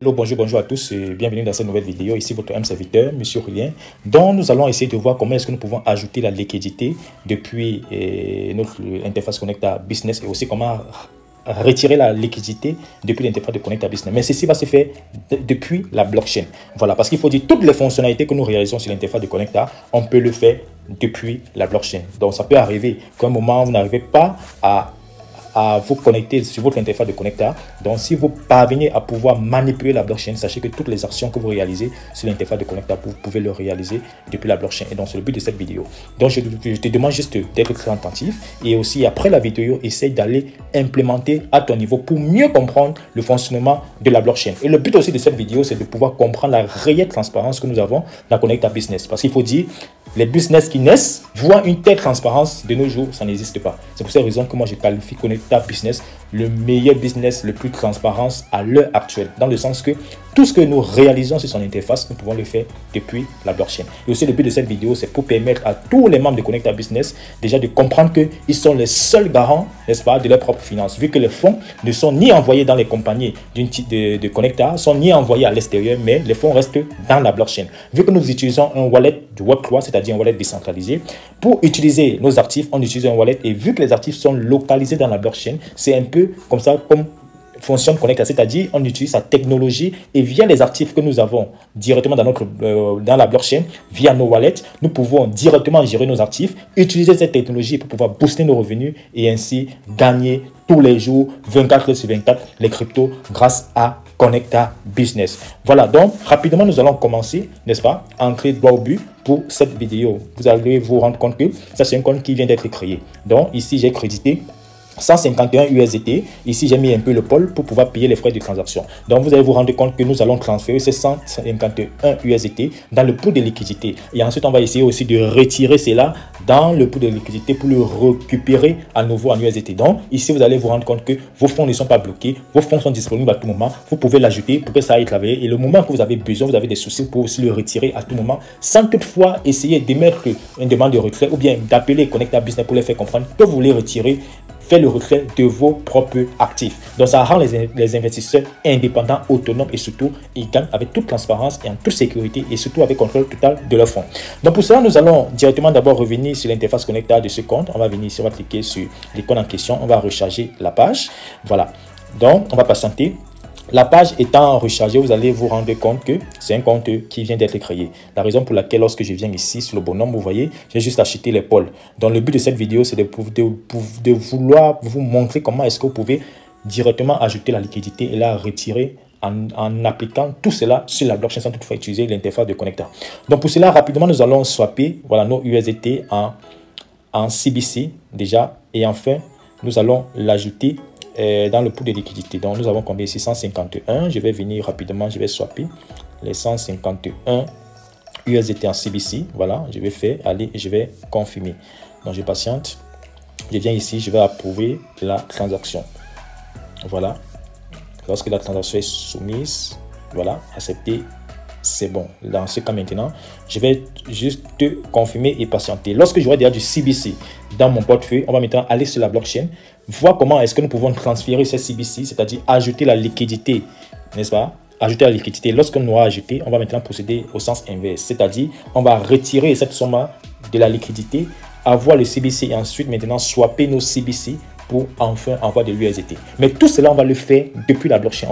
Hello, bonjour à tous et bienvenue dans cette nouvelle vidéo. Ici votre M serviteur, Monsieur Aurélien, dont nous allons essayer de voir comment est-ce que nous pouvons ajouter la liquidité depuis notre interface Connecta Business et aussi comment retirer la liquidité depuis l'interface de Connecta Business. Mais ceci va se faire depuis la blockchain. Voilà, parce qu'il faut dire toutes les fonctionnalités que nous réalisons sur l'interface de Connecta, on peut le faire depuis la blockchain. Donc ça peut arriver qu'à un moment vous n'arrivez pas à vous connecter sur votre interface de Connecta. Donc, si vous parvenez à pouvoir manipuler la blockchain, sachez que toutes les actions que vous réalisez sur l'interface de Connecta, vous pouvez le réaliser depuis la blockchain. Et donc, c'est le but de cette vidéo. Donc, je te demande juste d'être très attentif. Et aussi, après la vidéo, essaye d'aller implémenter à ton niveau pour mieux comprendre le fonctionnement de la blockchain. Et le but aussi de cette vidéo, c'est de pouvoir comprendre la réelle transparence que nous avons dans Connecta Business. Parce qu'il faut dire, les business qui naissent voient une telle transparence de nos jours, ça n'existe pas. C'est pour cette raison que moi, je qualifie Connecta Business le meilleur business, le plus transparent à l'heure actuelle. Dans le sens que tout ce que nous réalisons sur son interface, nous pouvons le faire depuis la blockchain. Et aussi, le but de cette vidéo, c'est pour permettre à tous les membres de Connecta Business déjà de comprendre qu'ils sont les seuls garants, n'est-ce pas, de leurs propres finances. Vu que les fonds ne sont ni envoyés dans les compagnies de Connecta, sont ni envoyés à l'extérieur, mais les fonds restent dans la blockchain. Vu que nous utilisons un wallet du Web3, c'est-à-dire un wallet décentralisé, pour utiliser nos actifs, on utilise un wallet. Et vu que les actifs sont localisés dans la blockchain, c'est un peu comme ça, comme fonctionne Connecta, c'est-à-dire on utilise sa technologie et via les actifs que nous avons directement dans la blockchain, via nos wallets, nous pouvons directement gérer nos actifs, utiliser cette technologie pour pouvoir booster nos revenus et ainsi gagner tous les jours, 24 heures sur 24, les cryptos grâce à Connecta Business. Voilà, donc rapidement nous allons commencer, n'est-ce pas, à entrer droit au but pour cette vidéo. Vous allez vous rendre compte que ça c'est un compte qui vient d'être créé. Donc ici j'ai crédité 151 USDT. Ici, j'ai mis un peu le pôle pour pouvoir payer les frais de transaction. Donc, vous allez vous rendre compte que nous allons transférer ces 151 USDT dans le pool de liquidité. Et ensuite, on va essayer aussi de retirer cela dans le pool de liquidité pour le récupérer à nouveau en USDT. Donc, ici, vous allez vous rendre compte que vos fonds ne sont pas bloqués. Vos fonds sont disponibles à tout moment. Vous pouvez l'ajouter pour que ça aille travailler. Et le moment que vous avez besoin, vous avez des soucis, vous pouvez aussi le retirer à tout moment sans toutefois essayer d'émettre une demande de retrait ou bien d'appeler Connecta Business pour les faire comprendre que vous voulez retirer. Fait le retrait de vos propres actifs. Donc, ça rend les investisseurs indépendants, autonomes et surtout, ils gagnent avec toute transparence et en toute sécurité et surtout avec contrôle total de leurs fonds. Donc, pour cela, nous allons directement d'abord revenir sur l'interface Connecta de ce compte. On va venir ici, on va cliquer sur l'icône en question. On va recharger la page. Voilà. Donc, on va patienter. La page étant rechargée, vous allez vous rendre compte que c'est un compte qui vient d'être créé. La raison pour laquelle, lorsque je viens ici sur le bonhomme, vous voyez, j'ai juste acheté les pôles. Donc, le but de cette vidéo, c'est de vouloir vous montrer comment est-ce que vous pouvez directement ajouter la liquidité et la retirer en appliquant tout cela sur la blockchain sans toutefois utiliser l'interface de Connecta. Donc, pour cela, rapidement, nous allons swapper voilà, nos USDT en CBC déjà. Et enfin, nous allons l'ajouter dans le pool de liquidité. Donc, nous avons combien ici? 151. Je vais venir rapidement, je vais swapper les 151 USDT en CBC. Voilà, je vais faire, aller, je vais confirmer. Donc, je patiente. Je viens ici, je vais approuver la transaction. Voilà. Lorsque la transaction est soumise, voilà, accepter, c'est bon. Dans ce cas maintenant, je vais juste confirmer et patienter. Lorsque j'aurai déjà du CBC dans mon portefeuille, on va maintenant aller sur la blockchain, voir comment est-ce que nous pouvons transférer ce CBC, c'est-à-dire ajouter la liquidité, n'est-ce pas? Ajouter la liquidité. Lorsqu'on aura ajouté, on va maintenant procéder au sens inverse, c'est-à-dire on va retirer cette somme de la liquidité, avoir le CBC et ensuite maintenant swapper nos CBC pour enfin avoir de l'USDT. Mais tout cela, on va le faire depuis la blockchain.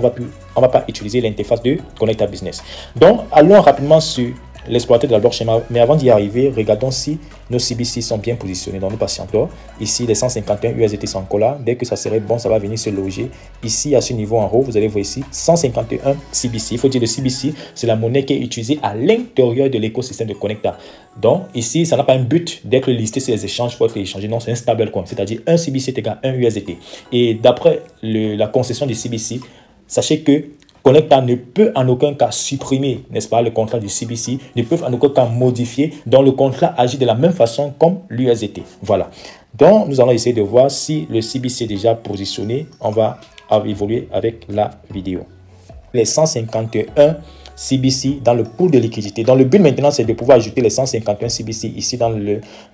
On va pas utiliser l'interface de Connecta Business. Donc, allons rapidement sur l'explorateur de la blockchain. Mais avant d'y arriver, regardons si nos CBC sont bien positionnés. Donc, nous patientons. Ici, les 151 USDT sont encore là. Dès que ça serait bon, ça va venir se loger. Ici, à ce niveau en haut, vous allez voir ici, 151 CBC. Il faut dire le CBC, c'est la monnaie qui est utilisée à l'intérieur de l'écosystème de Connecta. Donc, ici, ça n'a pas un but d'être listé sur les échanges pour être échangé. Non, c'est un stablecoin. C'est-à-dire, un CBC est égal à un USDT. Et d'après la concession du CBC, sachez que Connecta ne peut en aucun cas supprimer, n'est-ce pas, le contrat du CBC, ne peut en aucun cas modifier, donc le contrat agit de la même façon comme l'USDT. Voilà. Donc, nous allons essayer de voir si le CBC est déjà positionné. On va évoluer avec la vidéo. Les 151 CBC dans le pool de liquidité. Donc, le but maintenant, c'est de pouvoir ajouter les 151 CBC ici dans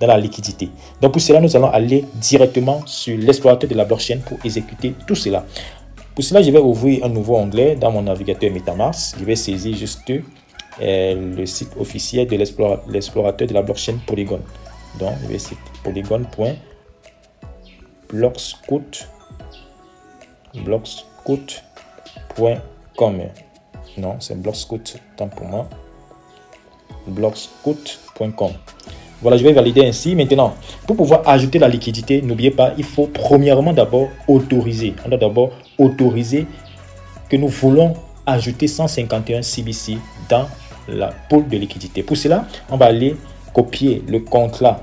la liquidité. Donc, pour cela, nous allons aller directement sur l'explorateur de la blockchain pour exécuter tout cela. Pour cela, je vais ouvrir un nouveau onglet dans mon navigateur MetaMask. Je vais saisir juste le site officiel de l'explorateur de la blockchain Polygon. Donc, je vais citer polygon.blockscout.com. Non, c'est Blockscout, tant pour moi. Blockscout.com. Voilà, je vais valider ainsi. Maintenant, pour pouvoir ajouter la liquidité, n'oubliez pas, il faut premièrement d'abord autoriser. On doit d'abord autoriser que nous voulons ajouter 151 CBC dans la pool de liquidité. Pour cela, on va aller copier le contrat,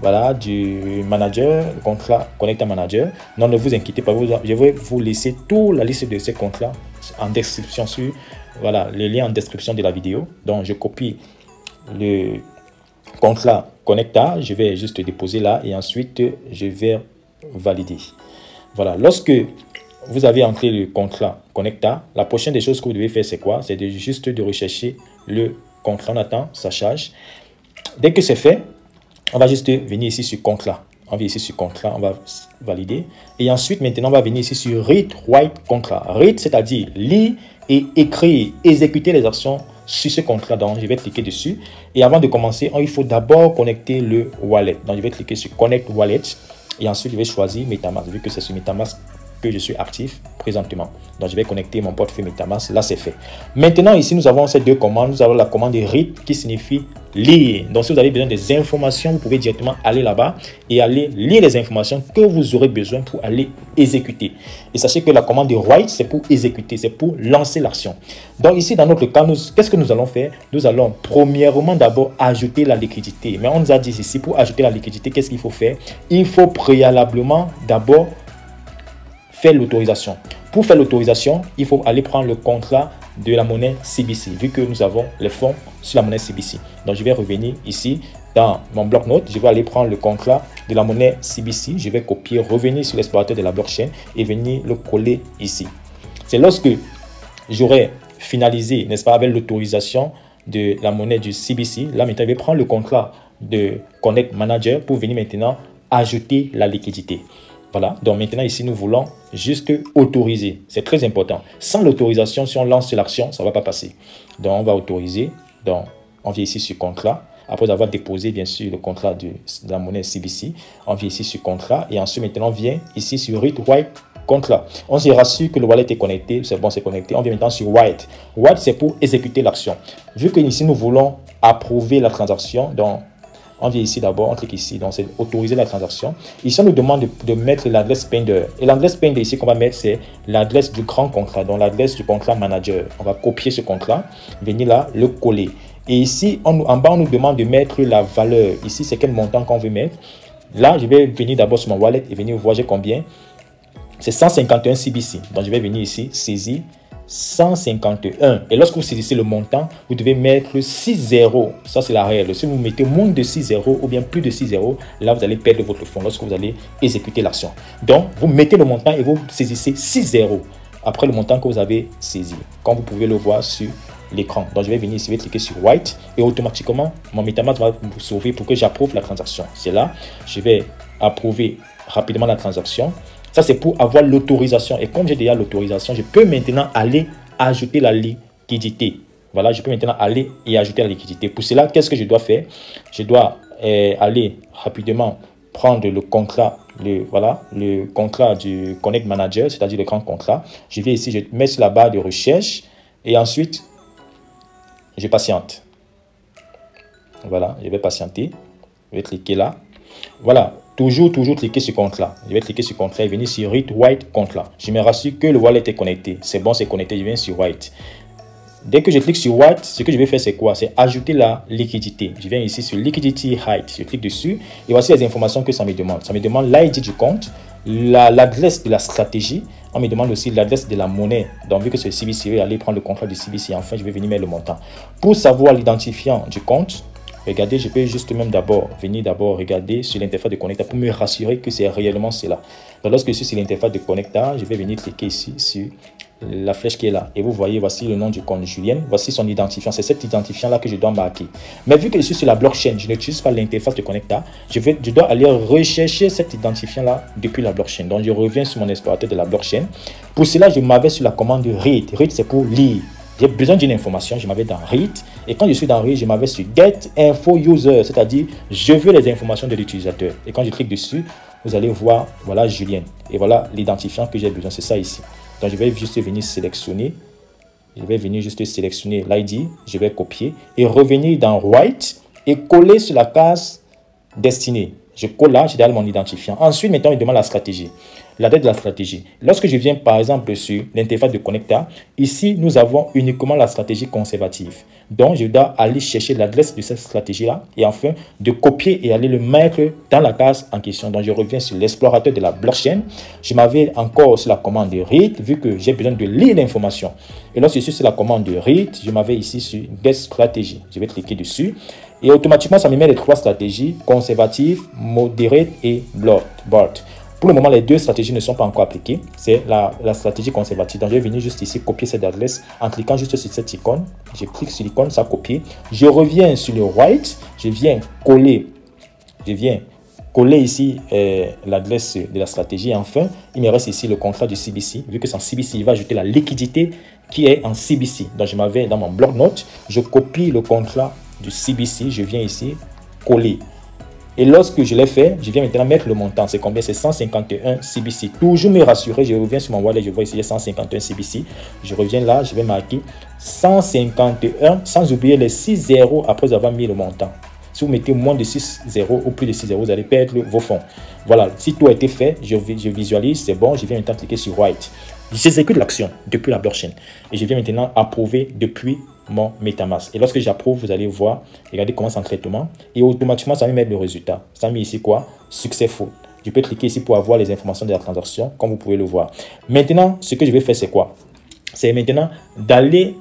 voilà, du manager, le contrat Connecta Manager. Non, ne vous inquiétez pas, je vais vous laisser toute la liste de ces contrats en description sur, voilà, le lien en description de la vidéo. Donc, je copie le contrat Connecta, je vais juste déposer là et ensuite je vais valider. Voilà, lorsque vous avez entré le contrat Connecta, la prochaine des choses que vous devez faire, c'est quoi? C'est juste de rechercher le contrat. On attend, ça charge. Dès que c'est fait, on va juste venir ici sur contrat. On vient ici sur contrat, on va valider. Et ensuite, maintenant, on va venir ici sur Read Write Contrat. Read, c'est-à-dire lire et écrire, exécuter les actions sur ce contrat. Donc, je vais cliquer dessus. Et avant de commencer, il faut d'abord connecter le wallet. Donc, je vais cliquer sur Connect Wallet. Et ensuite, je vais choisir MetaMask, vu que c'est sur MetaMask que je suis actif présentement. Donc, je vais connecter mon portefeuille MetaMask. Là, c'est fait. Maintenant, ici, nous avons ces deux commandes. Nous avons la commande read qui signifie lire. Donc, si vous avez besoin des informations, vous pouvez directement aller là-bas et aller lire les informations que vous aurez besoin pour aller exécuter. Et sachez que la commande write, c'est pour exécuter, c'est pour lancer l'action. Donc, ici, dans notre cas, qu'est-ce que nous allons faire? Nous allons premièrement d'abord ajouter la liquidité. Mais on nous a dit ici, pour ajouter la liquidité, qu'est-ce qu'il faut faire? Il faut préalablement d'abord faire l'autorisation. Pour faire l'autorisation, il faut aller prendre le contrat de la monnaie CBC, vu que nous avons les fonds sur la monnaie CBC. Donc, je vais revenir ici dans mon bloc-notes. Je vais aller prendre le contrat de la monnaie CBC. Je vais copier, revenir sur l'explorateur de la blockchain et venir le coller ici. C'est lorsque j'aurai finalisé, n'est-ce pas, avec l'autorisation de la monnaie du CBC. Là, maintenant, je vais prendre le contrat de Connect Manager pour venir maintenant ajouter la liquidité. Voilà, donc maintenant ici, nous voulons juste autoriser. C'est très important. Sans l'autorisation, si on lance l'action, ça ne va pas passer. Donc, on va autoriser. Donc, on vient ici sur contrat. Après avoir déposé, bien sûr, le contrat de la monnaie CBC, on vient ici sur contrat. Et ensuite, maintenant, on vient ici sur Read Write Contrat. On se rassure que le wallet est connecté. C'est bon, c'est connecté. On vient maintenant sur Write. Write, c'est pour exécuter l'action. Vu que ici, nous voulons approuver la transaction, donc on vient ici d'abord, on clique ici, donc c'est autoriser la transaction. Ici, on nous demande de mettre l'adresse Pender. Et l'adresse Pender ici qu'on va mettre, c'est l'adresse du grand contrat, donc l'adresse du contrat manager. On va copier ce contrat, venir là, le coller. Et ici, en bas, on nous demande de mettre la valeur. Ici, c'est quel montant qu'on veut mettre. Là, je vais venir d'abord sur mon wallet et venir voir j'ai combien. C'est 151 CBC. Donc, je vais venir ici, saisir 151. Et lorsque vous saisissez le montant, vous devez mettre 6 zéros. Ça, c'est la règle. Si vous mettez moins de 6 zéros ou bien plus de 6 zéros, là, vous allez perdre votre fonds lorsque vous allez exécuter l'action. Donc, vous mettez le montant et vous saisissez 6 zéros après le montant que vous avez saisi, comme vous pouvez le voir sur l'écran. Donc, je vais venir ici, je vais cliquer sur Write et automatiquement, mon MetaMask va vous sauver pour que j'approuve la transaction. C'est là, je vais approuver rapidement la transaction. Ça, c'est pour avoir l'autorisation. Et comme j'ai déjà l'autorisation, je peux maintenant aller ajouter la liquidité. Voilà, je peux maintenant aller et ajouter la liquidité. Pour cela, qu'est-ce que je dois faire? Je dois aller rapidement prendre le contrat, le contrat du Connect Manager, c'est-à-dire le grand contrat. Je viens ici, je mets sur la barre de recherche et ensuite, je patiente. Voilà, je vais patienter. Je vais cliquer là. Voilà. Toujours cliquer sur contrat. Je vais cliquer sur contrat et venir sur Read Write Contrat. Je me rassure que le wallet est connecté. C'est bon, c'est connecté. Je viens sur Write. Dès que je clique sur Write, ce que je vais faire, c'est quoi? C'est ajouter la liquidité. Je viens ici sur Liquidity Height. Je clique dessus et voici les informations que ça me demande. Ça me demande l'ID du compte, l'adresse de la stratégie. On me demande aussi l'adresse de la monnaie. Donc, vu que c'est le CBC, je vais aller prendre le contrat du CBC. Enfin, je vais venir mettre le montant. Pour savoir l'identifiant du compte, Regardez, je peux juste même venir regarder sur l'interface de Connecta pour me rassurer que c'est réellement cela. Donc, lorsque je suis sur l'interface de Connecta, je vais venir cliquer ici sur la flèche qui est là. Et vous voyez, voici le nom du compte Julien. Voici son identifiant. C'est cet identifiant-là que je dois marquer. Mais vu que je suis sur la blockchain, je n'utilise pas l'interface de Connecta. Je dois aller rechercher cet identifiant-là depuis la blockchain. Donc, je reviens sur mon explorateur de la blockchain. Pour cela, je m'avais sur la commande read. Read, c'est pour lire. J'ai besoin d'une information, je m'avais dans read. Et quand je suis dans read, je m'avais sur get info user, c'est-à-dire je veux les informations de l'utilisateur. Et quand je clique dessus, vous allez voir, voilà Julien. Et voilà l'identifiant que j'ai besoin, c'est ça ici. Donc, je vais juste venir sélectionner. Je vais venir juste sélectionner l'ID. Je vais copier et revenir dans Write et coller sur la case destinée. Je colle là, j'ai déjà mon identifiant. Ensuite, maintenant, il demande la stratégie. L'adresse de la stratégie. Lorsque je viens, par exemple, sur l'interface de Connecta, ici, nous avons uniquement la stratégie conservative. Donc, je dois aller chercher l'adresse de cette stratégie-là et enfin, de copier et aller le mettre dans la case en question. Donc, je reviens sur l'explorateur de la blockchain. Je m'avais encore sur la commande de read, vu que j'ai besoin de lire l'information. Et lorsque je suis sur la commande de read, je m'avais ici sur get stratégie. Je vais cliquer dessus. Et automatiquement, ça me met les trois stratégies, conservative, moderate et bold. Pour le moment, les deux stratégies ne sont pas encore appliquées. C'est la stratégie conservative. Donc, je vais venir juste ici, copier cette adresse en cliquant juste sur cette icône. Je clique sur l'icône, ça copie. Je reviens sur le write. Je viens coller ici l'adresse de la stratégie. Enfin, il me reste ici le contrat du CBC. Vu que c'est en CBC, il va ajouter la liquidité qui est en CBC. Donc, je m'avais dans mon bloc-notes. Je copie le contrat du CBC. Je viens ici coller. Et lorsque je l'ai fait, je viens maintenant mettre le montant. C'est combien? C'est 151 CBC. Toujours me rassurer, je reviens sur mon wallet, je vois ici 151 CBC. Je reviens là, je vais marquer 151 sans oublier les 6 zéros après avoir mis le montant. Si vous mettez moins de 6 zéros ou plus de 6 zéros, vous allez perdre vos fonds. Voilà, si tout a été fait, je visualise, c'est bon. Je viens maintenant cliquer sur Write. J'exécute l'action depuis la blockchain. Et je viens maintenant approuver depuis mon MetaMask. Et lorsque j'approuve, vous allez voir, regardez comment c'est en traitement. Et automatiquement, ça va mettre le résultat. Ça met ici quoi? Successful. Je peux cliquer ici pour avoir les informations de la transaction, comme vous pouvez le voir. Maintenant, ce que je vais faire, c'est quoi? C'est maintenant d'aller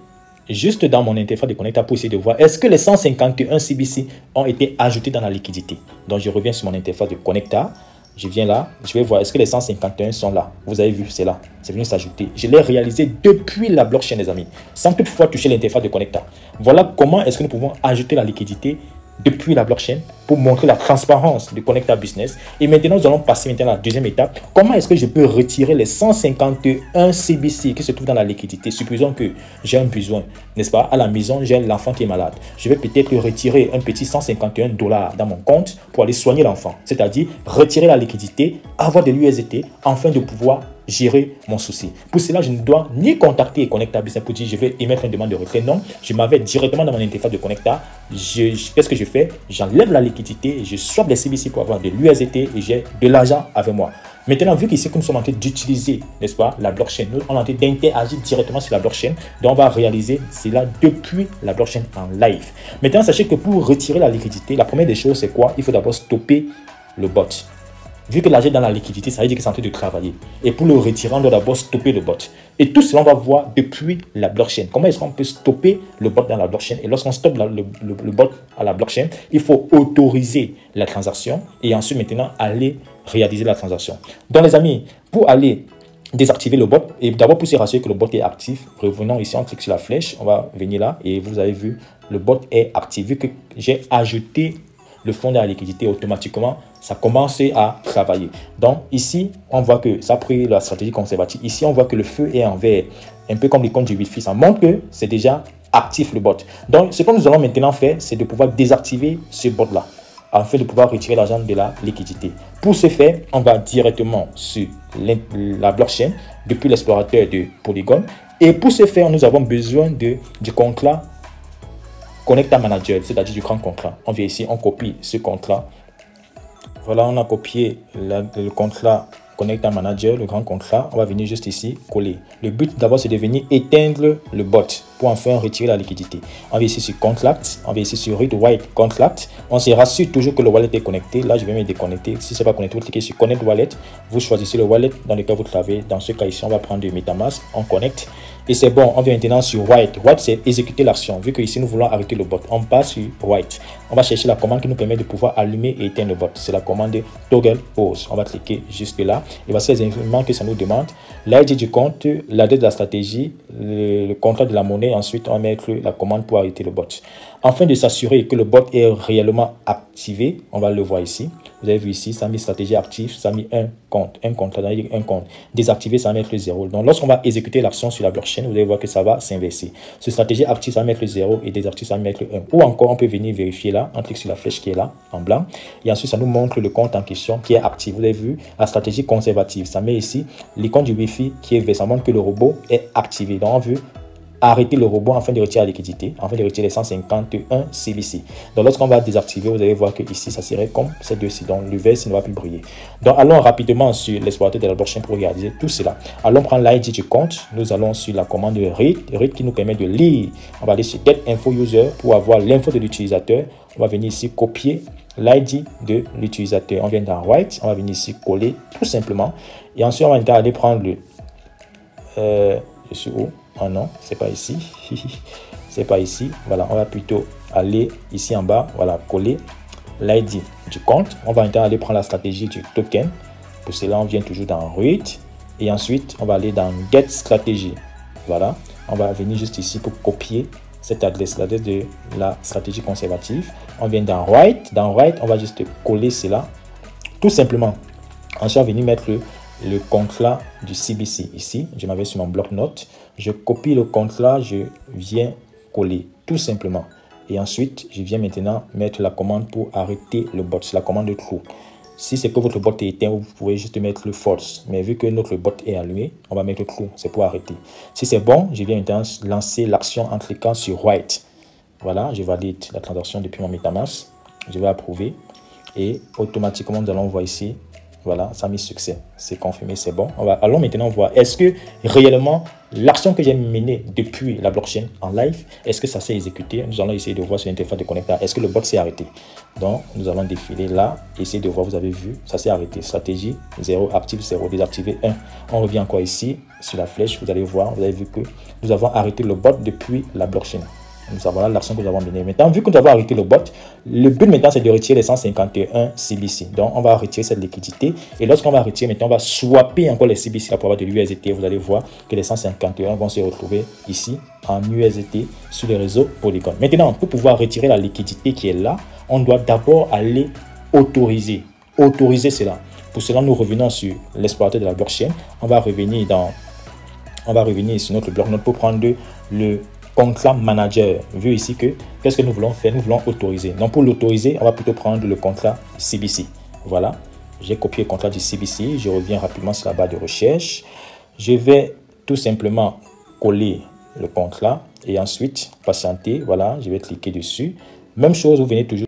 juste dans mon interface de Connecta pour essayer de voir est-ce que les 151 CBC ont été ajoutés dans la liquidité. Donc, je reviens sur mon interface de Connecta. Je viens là, je vais voir est-ce que les 151 sont là. Vous avez vu, c'est là. C'est venu s'ajouter. Je l'ai réalisé depuis la blockchain, les amis, sans toutefois toucher l'interface de Connecta. Voilà comment est-ce que nous pouvons ajouter la liquidité depuis la blockchain pour montrer la transparence de Connecta Business. Et maintenant, nous allons passer maintenant à la deuxième étape. Comment est-ce que je peux retirer les 151 CBC qui se trouvent dans la liquidité? Supposons que j'ai un besoin, n'est-ce pas? À la maison, j'ai l'enfant qui est malade. Je vais peut-être retirer un petit 151 $ dans mon compte pour aller soigner l'enfant. C'est-à-dire retirer la liquidité, avoir de l'USDT, afin de pouvoir gérer mon souci. Pour cela, je ne dois ni contacter Connecta Business pour dire je vais émettre une demande de retrait. Non, je m'avais directement dans mon interface de Connecta. Qu'est-ce que je fais? J'enlève la liquidité, je swap les CBC pour avoir de l'USDT et j'ai de l'argent avec moi. Maintenant, vu qu'ici, nous sommes en train d'utiliser, n'est-ce pas, la blockchain, nous, on est en train d'interagir directement sur la blockchain. Donc, on va réaliser cela depuis la blockchain en live. Maintenant, sachez que pour retirer la liquidité, la première des choses, c'est quoi? Il faut d'abord stopper le bot. Vu que l'argent est dans la liquidité, ça veut dire que c'est en train de travailler. Et pour le retirer, on doit d'abord stopper le bot. Et tout cela, on va voir depuis la blockchain. Comment est-ce qu'on peut stopper le bot dans la blockchain? Et lorsqu'on stoppe le bot à la blockchain, il faut autoriser la transaction et ensuite maintenant aller réaliser la transaction. Donc les amis, pour aller désactiver le bot, et d'abord pour se rassurer que le bot est actif, revenons ici, on clique sur la flèche, on va venir là et vous avez vu, le bot est actif. Vu que j'ai ajouté le fonds de la liquidité, automatiquement, ça commence à travailler. Donc ici, on voit que ça a pris la stratégie conservative. Ici, on voit que le feu est en vert, un peu comme l'icône du Wi-Fi. Ça montre que c'est déjà actif le bot. Donc, ce que nous allons maintenant faire, c'est de pouvoir désactiver ce bot-là, afin de pouvoir retirer l'argent de la liquidité. Pour ce faire, on va directement sur la blockchain depuis l'explorateur de Polygon. Et pour ce faire, nous avons besoin du contrat Connecta Manager, c'est-à-dire du grand contrat. On vient ici, on copie ce contrat. Voilà, on a copié le contrat Connector Manager, le grand contrat. On va venir juste ici, coller. Le but d'abord, c'est de venir éteindre le bot pour enfin retirer la liquidité. On va ici sur Contract, on va ici sur Read Write Contract. On se rassure toujours que le wallet est connecté. Là, je vais me déconnecter. Si ce n'est pas connecté, vous cliquez sur Connect Wallet. Vous choisissez le wallet dans lequel vous travaillez. Dans ce cas ici, on va prendre du MetaMask. On connecte. Et c'est bon. On vient maintenant sur Write. Write, c'est exécuter l'action. Vu que ici, nous voulons arrêter le bot. On passe sur Write. On va chercher la commande qui nous permet de pouvoir allumer et éteindre le bot. C'est la commande Toggle Pause. On va cliquer jusque là. Et voici les informations que ça nous demande. L'ID du compte, l'adresse de la stratégie, le contrat de la monnaie. Ensuite, on va mettre la commande pour arrêter le bot. Afin de s'assurer que le bot est réellement activé, on va le voir ici. Vous avez vu ici, ça a mis stratégie active, ça a mis un compte, un compte. Désactivé, ça va mettre le 0. Donc, lorsqu'on va exécuter l'action sur la blockchain, vous allez voir que ça va s'inverser. Ce stratégie active, ça va mettre le 0 et désactivé, ça va mettre le 1. Ou encore, on peut venir vérifier là, on clique sur la flèche qui est là, en blanc. Et ensuite, ça nous montre le compte en question qui est actif. Vous avez vu, la stratégie conservative, ça met ici l'icône du Wi-Fi qui est vert, ça montre que le robot est activé. Donc, on veut arrêter le robot afin de retirer la liquidité, afin de retirer les 151 CBC. Donc, lorsqu'on va désactiver, vous allez voir que ici, ça serait comme ces deux-ci. Donc, le vert, ça ne va plus briller. Donc, allons rapidement sur l'explorateur de la blockchain pour réaliser tout cela. Allons prendre l'ID du compte. Nous allons sur la commande read qui nous permet de lire. On va aller sur Get Info User pour avoir l'info de l'utilisateur. On va venir ici copier l'ID de l'utilisateur. On vient dans Write. On va venir ici coller tout simplement. Et ensuite, on va aller prendre le... je suis où? Oh non, c'est pas ici. C'est pas ici. Voilà, on va plutôt aller ici en bas. Voilà, coller l'ID du compte. On va aller prendre la stratégie du token. Pour cela, on vient toujours dans Read. Et ensuite, on va aller dans Get Strategy. Voilà, on va venir juste ici pour copier cette adresse, l'adresse de la stratégie conservative. On vient dans Write. Dans Write, on va juste coller cela. Tout simplement. Ensuite, on va venir mettre le contrat du CBC ici. Je m'avais sur mon bloc-notes. Je copie le contrat, je viens coller tout simplement. Et ensuite, je viens maintenant mettre la commande pour arrêter le bot. C'est la commande true. Si c'est que votre bot est éteint, vous pouvez juste mettre le false. Mais vu que notre bot est allumé, on va mettre true. C'est pour arrêter. Si c'est bon, je viens maintenant lancer l'action en cliquant sur Write. Voilà, je valide la transaction depuis mon MetaMask. Je vais approuver. Et automatiquement, nous allons voir ici. Voilà, ça a mis succès. C'est confirmé, c'est bon. Allons maintenant voir, est-ce que réellement, l'action que j'ai menée depuis la blockchain en live, est-ce que ça s'est exécuté? Nous allons essayer de voir sur l'interface de connecteur. Est-ce que le bot s'est arrêté? Donc, nous allons défiler là, essayer de voir, vous avez vu, ça s'est arrêté. Stratégie 0, active 0, désactivé 1. On revient encore ici, sur la flèche, vous allez voir, vous avez vu que nous avons arrêté le bot depuis la blockchain. Nous avons là l'action que nous avons menée. Maintenant, vu que nous avons arrêté le bot, le but maintenant, c'est de retirer les 151 CBC. Donc, on va retirer cette liquidité. Et lorsqu'on va retirer, maintenant, on va swapper encore les CBC pour avoir de l'USDT. Vous allez voir que les 151 vont se retrouver ici en USDT sur les réseaux Polygon. Maintenant, pour pouvoir retirer la liquidité qui est là, on doit d'abord aller autoriser cela. Pour cela, nous revenons sur l'explorateur de la blockchain. On va revenir sur notre bloc-notes pour prendre le contrat manager. Vu ici que qu'est-ce que nous voulons faire? Nous voulons autoriser. Donc pour l'autoriser, on va plutôt prendre le contrat CBC. Voilà, j'ai copié le contrat du CBC. Je reviens rapidement sur la barre de recherche. Je vais tout simplement coller le contrat et ensuite patienter. Voilà, je vais cliquer dessus. Même chose, vous venez toujours.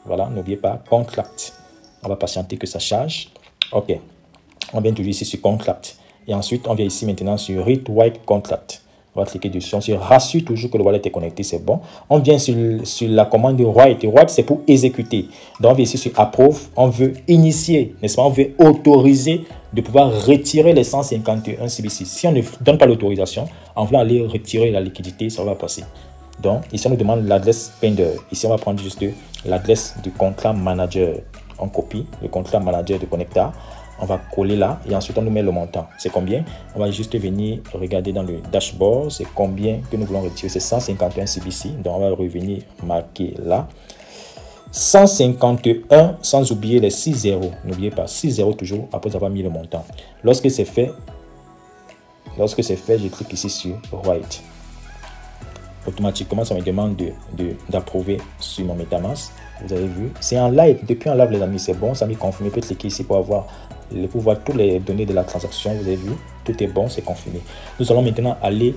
Voilà, n'oubliez pas contract. On va patienter que ça charge. Ok, on vient toujours ici sur contract et ensuite on vient ici maintenant sur Read Write Contract. On va cliquer dessus. On se rassure toujours que le wallet est connecté, c'est bon. On vient sur la commande de Write. Write, c'est pour exécuter. Donc, on vient ici sur Approve. On veut initier, n'est-ce pas? On veut autoriser de pouvoir retirer les 151 CBC. Si on ne donne pas l'autorisation, en voulant aller retirer la liquidité, ça va passer. Donc, ici, on nous demande l'adresse Pender. Ici, on va prendre juste l'adresse du contrat manager. On copie le contrat manager de Connector. On va coller là et ensuite on nous met le montant. C'est combien? On va juste venir regarder dans le dashboard. C'est combien que nous voulons retirer? C'est 151 CBC. Donc on va revenir marquer là. 151 sans oublier les 6 zéros. N'oubliez pas 6 zéros toujours après avoir mis le montant. Lorsque c'est fait, je clique ici sur Write. Automatiquement, ça me demande d'approuver sur mon MetaMask. Vous avez vu, c'est en live. Depuis en live, les amis, c'est bon. Ça m'est confirmé. Peut cliquer ici pour voir toutes les données de la transaction. Vous avez vu, tout est bon, c'est confirmé. Nous allons maintenant aller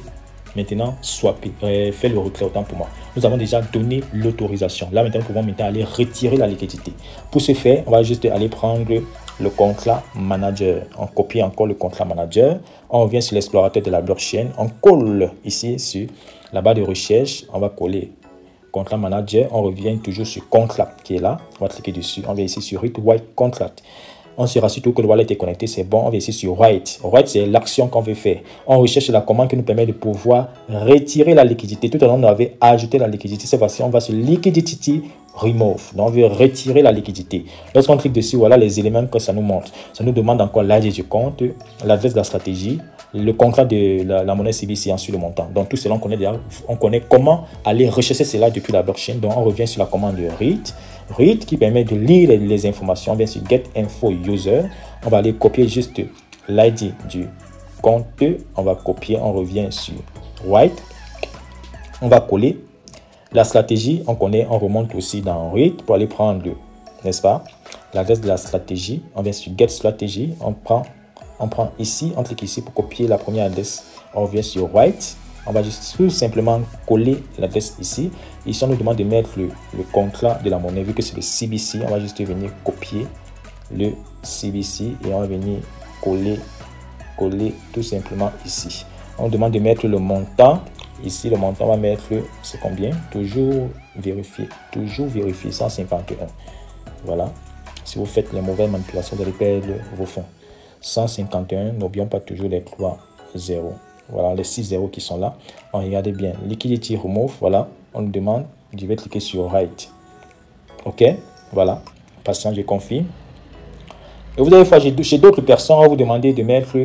maintenant swapper, faire le retrait autant pour moi. Nous avons déjà donné l'autorisation. Là, maintenant, nous pouvons maintenant aller retirer la liquidité. Pour ce faire, on va juste aller prendre le contrat manager. On copie encore le contrat manager. On revient sur l'explorateur de la blockchain. On colle ici sur la barre de recherche. On va coller contrat manager. On revient toujours sur contract qui est là. On va cliquer dessus. On vient ici sur read write contract. On se rassure que le wallet est connecté, c'est bon. On va ici sur write. Write, c'est l'action qu'on veut faire. On recherche la commande qui nous permet de pouvoir retirer la liquidité. Tout à l'heure, on avait ajouté la liquidité. Cette fois-ci, on va sur liquidity remove. Donc, on veut retirer la liquidité. Lorsqu'on clique dessus, voilà les éléments que ça nous montre. Ça nous demande encore l'AD du compte, l'adresse de la stratégie, le contrat de la monnaie CBC, ensuite le montant. Donc, tout cela, on connaît comment aller rechercher cela depuis la blockchain. Donc, on revient sur la commande de read qui permet de lire les informations. On vient sur get info user. On va aller copier juste l'ID du compte. On va copier, on revient sur write. On va coller. La stratégie, on connaît, on remonte aussi dans read pour aller prendre, n'est-ce pas, l'adresse de la stratégie. On vient sur get stratégie. On prend ici, on clique ici pour copier la première adresse. On revient sur write. On va juste tout simplement coller l'adresse ici. Ici, on nous demande de mettre le contrat de la monnaie. Vu que c'est le CBC, on va juste venir copier le CBC et on va venir coller tout simplement ici. On demande de mettre le montant. Ici, le montant, on va mettre, c'est combien? Toujours vérifier, 151. Voilà. Si vous faites les mauvaises manipulations, vous allez perdre vos fonds. 151, n'oublions pas toujours les 3 zéros. Voilà, les 6 zéros qui sont là. On regarde bien. Liquidity remove, voilà. On nous demande, je vais cliquer sur write. OK, voilà. Patient, je confirme. Et vous allez voir, chez d'autres personnes, on va vous demander de mettre,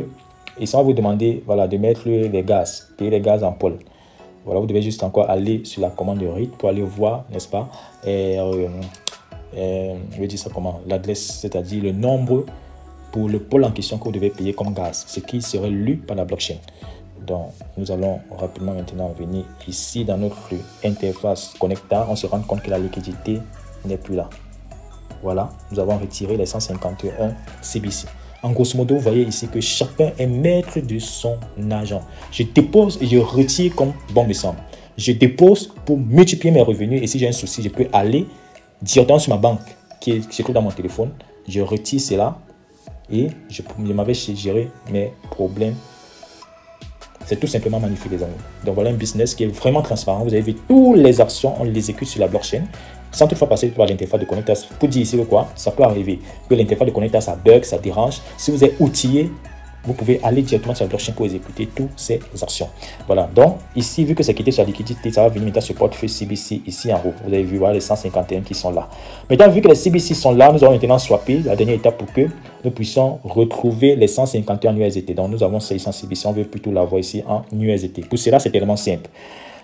ici, on va vous demander, voilà, de mettre les gaz, payer les gaz en pôle. Voilà, vous devez juste encore aller sur la commande de read pour aller voir, n'est-ce pas, je vais dire ça comment, l'adresse, c'est-à-dire le nombre pour le pôle en question que vous devez payer comme gaz, ce qui serait lu par la blockchain. Donc, nous allons rapidement maintenant venir ici dans notre interface connecteur. On se rend compte que la liquidité n'est plus là. Voilà, nous avons retiré les 151 CBC. En grosso modo, vous voyez ici que chacun est maître de son argent. Je dépose et je retire comme bon me semble. Je dépose pour multiplier mes revenus et si j'ai un souci, je peux aller directement sur ma banque qui se trouve dans mon téléphone. Je retire cela et je m'avais géré mes problèmes. C'est tout simplement magnifique, les amis. Donc voilà un business qui est vraiment transparent. Vous avez vu toutes les actions, on les exécute sur la blockchain sans toutefois passer par l'interface de Connectas. Pour dire ici que quoi, ça peut arriver que l'interface de Connectas ça bug, ça dérange. Si vous êtes outillé, vous pouvez aller directement sur la blockchain pour exécuter toutes ces actions. Voilà, donc ici, vu que c'est quitté sur la liquidité, ça va venir maintenant sur le portefeuille CBC ici en haut. Vous avez vu, voilà les 151 qui sont là. Maintenant, vu que les CBC sont là, nous allons maintenant swapper la dernière étape pour que nous puissions retrouver les 151 USDT. Donc, nous avons 600 CBC, on veut plutôt l'avoir ici en USDT. Pour cela, c'est tellement simple.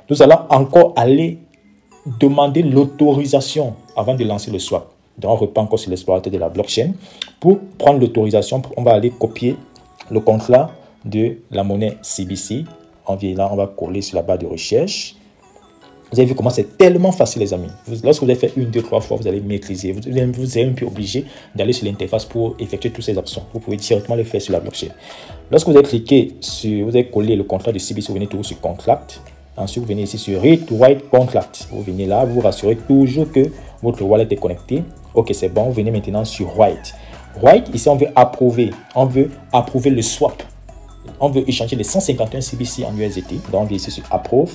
Nous allons encore aller demander l'autorisation avant de lancer le swap. Donc, on reprend encore sur l'explorateur de la blockchain. Pour prendre l'autorisation, on va aller copier le contrat de la monnaie CBC. On vient là, on va coller sur la barre de recherche. Vous avez vu comment c'est tellement facile, les amis. Lorsque vous avez fait 1, 2, 3 fois, vous allez maîtriser. Vous êtes même plus obligé d'aller sur l'interface pour effectuer toutes ces actions. Vous pouvez directement le faire sur la blockchain. Lorsque vous avez cliqué sur, vous avez collé le contrat de CBC, vous venez toujours sur Contract. Ensuite, vous venez ici sur Read Write Contract. Vous venez là, vous vous rassurez toujours que votre wallet est connecté. OK, c'est bon. Vous venez maintenant sur Write. Write, ici, on veut approuver. On veut approuver le swap. On veut échanger les 151 CBC en USDT. Donc, on vient ici sur Approve.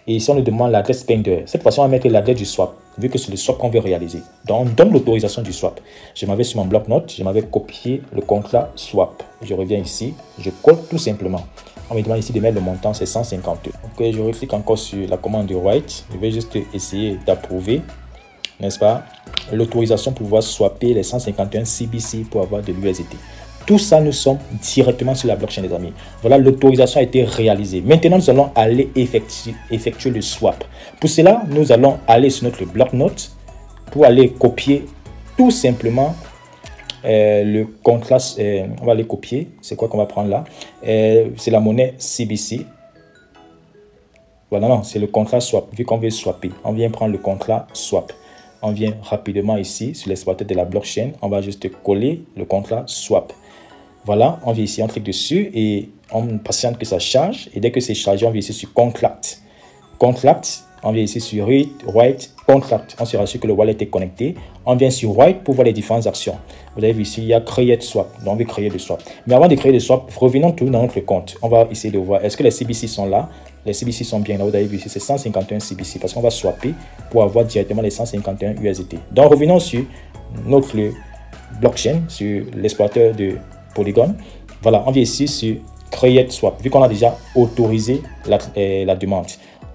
Et ici, on nous demande l'adresse Spender. Cette fois-ci, on va mettre l'adresse du swap, vu que c'est le swap qu'on veut réaliser. Donc, on donne l'autorisation du swap. Je m'avais sur mon bloc-notes, je m'avais copié le contrat swap. Je reviens ici, je colle tout simplement. On me demande ici de mettre le montant, c'est 150. Donc, je reclique encore sur la commande de Write. Je vais juste essayer d'approuver, n'est-ce pas, l'autorisation pour pouvoir swapper les 151 CBC pour avoir de l'USDT. Tout ça, nous sommes directement sur la blockchain, les amis. Voilà, l'autorisation a été réalisée. Maintenant, nous allons aller effectuer le swap. Pour cela, nous allons aller sur notre bloc-notes pour aller copier tout simplement le contrat. On va aller copier. C'est quoi qu'on va prendre là? C'est la monnaie CBC. Voilà, non, c'est le contrat swap. Vu qu'on veut swapper, on vient prendre le contrat swap. On vient rapidement ici sur l'explorateur de la blockchain. On va juste coller le contrat swap. Voilà, on vient ici, on clique dessus et on patiente que ça charge. Et dès que c'est chargé, on vient ici sur Contract. Contract, on vient ici sur Read, Write, Contract. On se rassure que le wallet est connecté. On vient sur Write pour voir les différentes actions. Vous avez vu ici, il y a Create Swap. Donc, on veut créer le swap. Mais avant de créer le swap, revenons tout dans notre compte. On va essayer de voir, est-ce que les CBC sont là? Les CBC sont bien là. Vous avez vu ici, c'est 151 CBC parce qu'on va swapper pour avoir directement les 151 USDT. Donc, revenons sur notre blockchain, sur l'exploiteur de Polygon. Voilà, on vient ici sur Create Swap, vu qu'on a déjà autorisé la demande.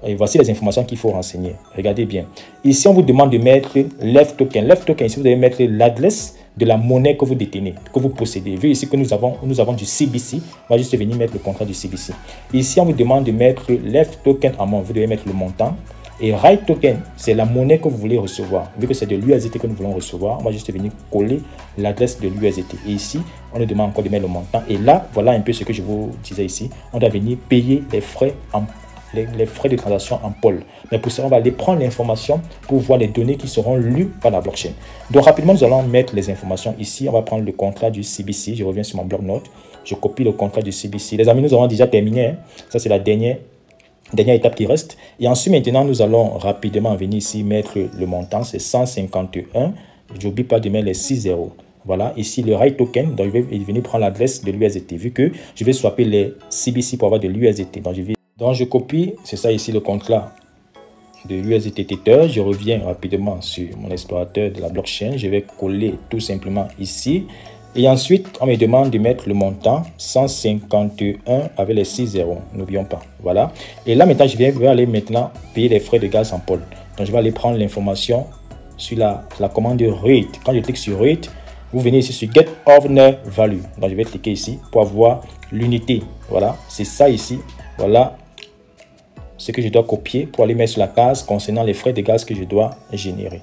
Et voici les informations qu'il faut renseigner. Regardez bien. Ici, on vous demande de mettre Left Token. Left Token, ici, vous devez mettre l'adresse de la monnaie que vous détenez, que vous possédez. Vu ici que nous avons du CBC, on va juste venir mettre le contrat du CBC. Ici, on vous demande de mettre Left Token amount. Vous devez mettre le montant. Et Right Token, c'est la monnaie que vous voulez recevoir. Vu que c'est de l'USDT que nous voulons recevoir, on va juste venir coller l'adresse de l'USDT. Et ici, on nous demande encore de mettre le montant. Et là, voilà un peu ce que je vous disais ici. On doit venir payer les frais de transaction en pôle. Mais pour ça, on va aller prendre l'information pour voir les données qui seront lues par la blockchain. Donc, rapidement, nous allons mettre les informations ici. On va prendre le contrat du CBC. Je reviens sur mon bloc-notes. Je copie le contrat du CBC. Les amis, nous avons déjà terminé. Hein. Ça, c'est la dernière étape qui reste. Et ensuite, maintenant, nous allons rapidement venir ici mettre le montant. C'est 151. Je n'oublie pas de mettre les 6 zéros. Voilà, ici le Right Token. Donc, je vais venir prendre l'adresse de l'USDT. Vu que je vais swapper les CBC pour avoir de l'USDT. Donc, je copie. C'est ça ici le contrat de l'USDT Tether. Je reviens rapidement sur mon explorateur de la blockchain. Je vais coller tout simplement ici. Et ensuite, on me demande de mettre le montant 151 avec les 6 zéros. N'oublions pas. Voilà. Et là, maintenant, je vais aller maintenant payer les frais de gaz en pôle. Donc, je vais aller prendre l'information sur la commande Read. Quand je clique sur Read, vous venez ici sur Get Owner Value. Donc, je vais cliquer ici pour avoir l'unité. Voilà. C'est ça ici. Voilà ce que je dois copier pour aller mettre sur la case concernant les frais de gaz que je dois générer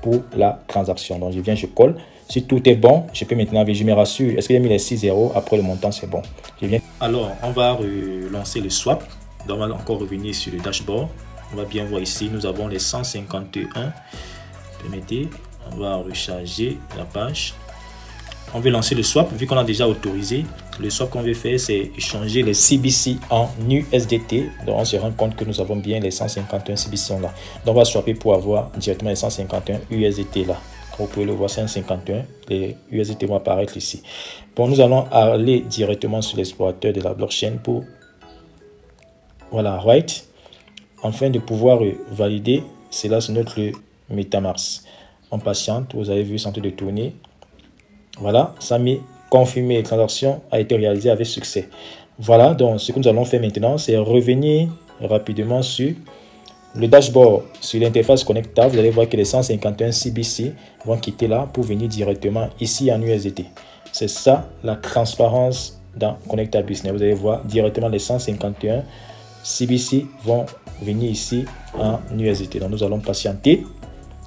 pour la transaction. Donc, je viens, je colle. Si tout est bon, je peux maintenant, je me rassure, est-ce qu'il a mis les 6 zéros après le montant, c'est bon. Je viens. Alors, on va relancer le swap. Donc, on va encore revenir sur le dashboard. On va bien voir ici, nous avons les 151. Permettez, on va recharger la page. On veut lancer le swap, vu qu'on a déjà autorisé. Le swap qu'on veut faire, c'est échanger les CBC en USDT. Donc, on se rend compte que nous avons bien les 151 CBC là. Donc, on va swapper pour avoir directement les 151 USDT là. Vous pouvez le voir, 151. Les USDT vont apparaître ici. Bon, nous allons aller directement sur l'explorateur de la blockchain pour, voilà, Write. Afin de pouvoir valider cela sur notre MetaMask. On patiente, vous avez vu, c'est en train de tourner. Voilà, ça m'a confirmé, la transaction a été réalisée avec succès. Voilà, donc ce que nous allons faire maintenant, c'est revenir rapidement sur le dashboard, sur l'interface Connecta. Vous allez voir que les 151 CBC vont quitter là pour venir directement ici en USDT. C'est ça la transparence dans Connecta Business. Vous allez voir directement les 151 CBC vont venir ici en USDT. Donc nous allons patienter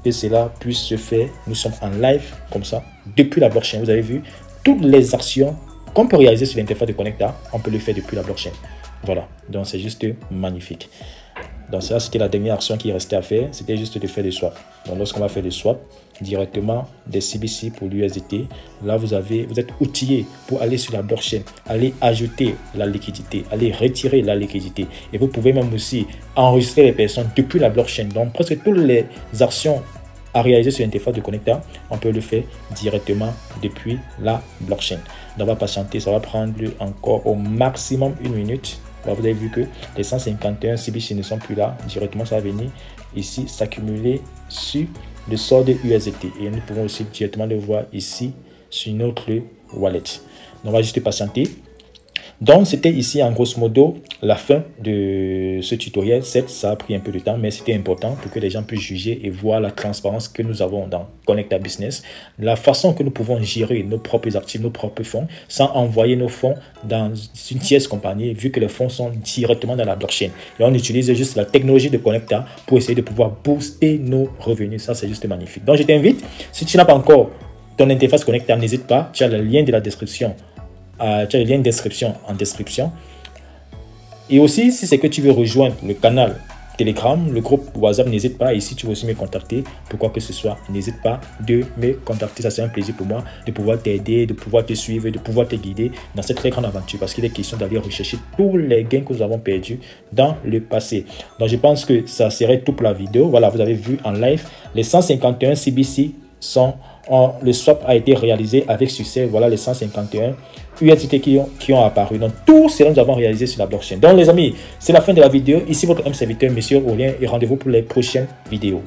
que cela puisse se faire. Nous sommes en live comme ça depuis la blockchain. Vous avez vu toutes les actions qu'on peut réaliser sur l'interface de Connecta, on peut le faire depuis la blockchain. Voilà, donc c'est juste magnifique. Donc ça, c'était la dernière action qui restait à faire, c'était juste de faire des swaps. Donc lorsqu'on va faire des swaps directement des CBC pour l'USDT, là vous êtes outillé pour aller sur la blockchain, aller ajouter la liquidité, aller retirer la liquidité. Et vous pouvez même aussi enregistrer les personnes depuis la blockchain. Donc presque toutes les actions à réaliser sur l'interface de Connecta, on peut le faire directement depuis la blockchain. Donc on va patienter, ça va prendre encore au maximum 1 minute. Là, vous avez vu que les 151 CBC ne sont plus là. Directement, ça va venir ici s'accumuler sur le solde USDT. Et nous pouvons aussi directement le voir ici sur notre wallet. Donc, on va juste patienter. Donc, c'était ici en grosso modo la fin de ce tutoriel. Certes, ça a pris un peu de temps, mais c'était important pour que les gens puissent juger et voir la transparence que nous avons dans Connecta Business. La façon que nous pouvons gérer nos propres actifs, nos propres fonds, sans envoyer nos fonds dans une tierce compagnie, vu que les fonds sont directement dans la blockchain. Et on utilise juste la technologie de Connecta pour essayer de pouvoir booster nos revenus. Ça, c'est juste magnifique. Donc, je t'invite, si tu n'as pas encore ton interface Connecta, n'hésite pas, tu as le lien de la description. Tu as le lien d'inscription en description. Et aussi, si c'est que tu veux rejoindre le canal Telegram, le groupe WhatsApp, n'hésite pas. Et si tu veux aussi me contacter, pour quoi que ce soit, n'hésite pas de me contacter. Ça, c'est un plaisir pour moi de pouvoir t'aider, de pouvoir te suivre, de pouvoir te guider dans cette très grande aventure. Parce qu'il est question d'aller rechercher tous les gains que nous avons perdus dans le passé. Donc, je pense que ça serait tout pour la vidéo. Voilà, vous avez vu en live les 151 CBC sont... le swap a été réalisé avec succès. Voilà les 151 USDT qui ont apparu. Donc, tout cela nous avons réalisé sur la blockchain. Donc, les amis, c'est la fin de la vidéo. Ici, votre M serviteur, Monsieur Aurélien, et rendez-vous pour les prochaines vidéos.